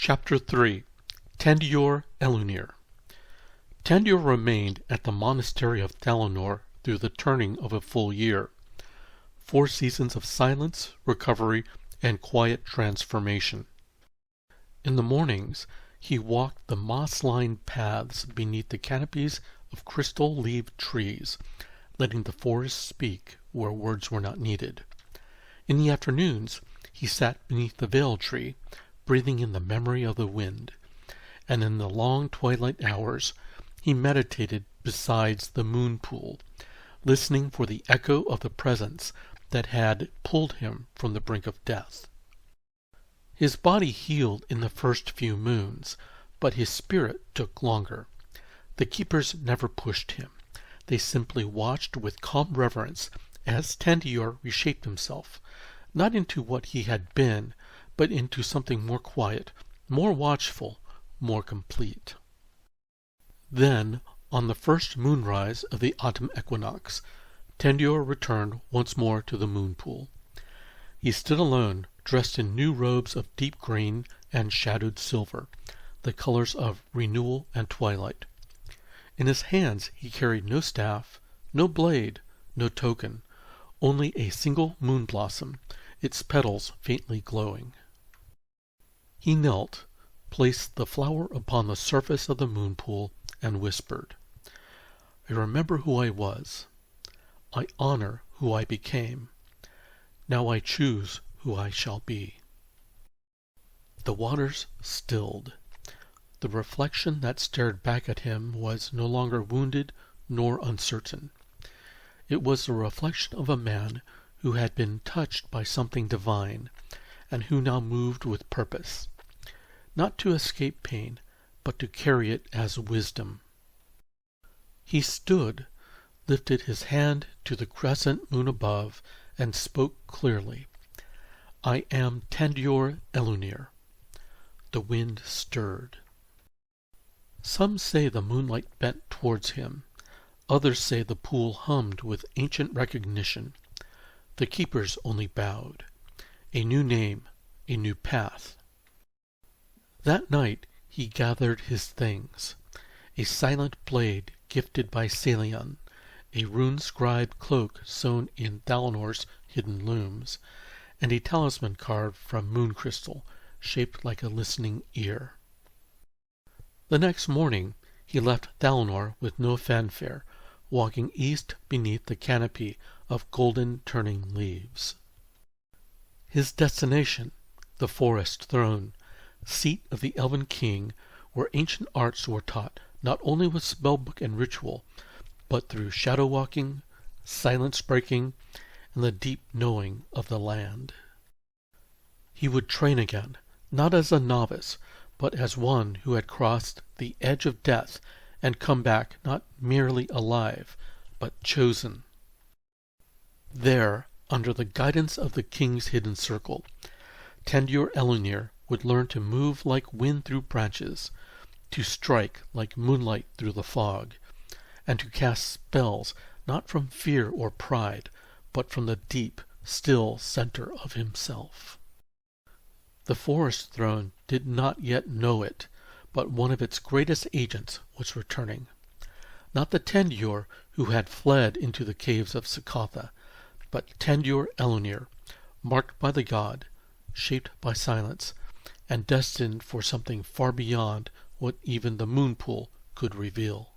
Chapter 3 Tandior Elunir. Tandior remained at the monastery of Thalanor through the turning of a full year. 4 seasons of silence, recovery, and quiet transformation. In the mornings, he walked the moss-lined paths beneath the canopies of crystal-leaved trees, letting the forest speak where words were not needed. In the afternoons, he sat beneath the veil tree, breathing in the memory of the wind, and in the long twilight hours he meditated beside the Moonpool, listening for the echo of the presence that had pulled him from the brink of death. His body healed in the first few moons, but his spirit took longer. The keepers never pushed him. They simply watched with calm reverence as Tandior reshaped himself, not into what he had been, but into something more quiet, more watchful, more complete. Then, on the first moonrise of the autumn equinox, Tandior returned once more to the Moonpool. He stood alone, dressed in new robes of deep green and shadowed silver, the colors of renewal and twilight. In his hands he carried no staff, no blade, no token, only a single moon blossom, its petals faintly glowing. He knelt, placed the flower upon the surface of the Moonpool, and whispered, "I remember who I was. I honor who I became. Now I choose who I shall be." The waters stilled. The reflection that stared back at him was no longer wounded nor uncertain. It was the reflection of a man who had been touched by something divine, and who now moved with purpose, not to escape pain, but to carry it as wisdom. He stood, lifted his hand to the crescent moon above, and spoke clearly. "I am Tandior Elunir." The wind stirred. Some say the moonlight bent towards him. Others say the pool hummed with ancient recognition. The keepers only bowed. A new name, a new path. That night he gathered his things: a silent blade gifted by Salion, a rune-scribed cloak sewn in Thalanor's hidden looms, and a talisman carved from moon crystal, shaped like a listening ear. The next morning he left Thalanor with no fanfare, walking east beneath the canopy of golden turning leaves. His destination, the forest throne, seat of the Elven King, where ancient arts were taught not only with spellbook and ritual, but through shadow-walking, silence-breaking, and the deep knowing of the land. He would train again, not as a novice, but as one who had crossed the edge of death and come back not merely alive, but chosen. There, under the guidance of the King's hidden circle, Tandior Elunir would learn to move like wind through branches, to strike like moonlight through the fog, and to cast spells not from fear or pride, but from the deep, still center of himself. The forest throne did not yet know it, but one of its greatest agents was returning. Not the Tandior who had fled into the caves of Sakatha, but Tandior Elunir, marked by the god, shaped by silence, and destined for something far beyond what even the Moonpool could reveal.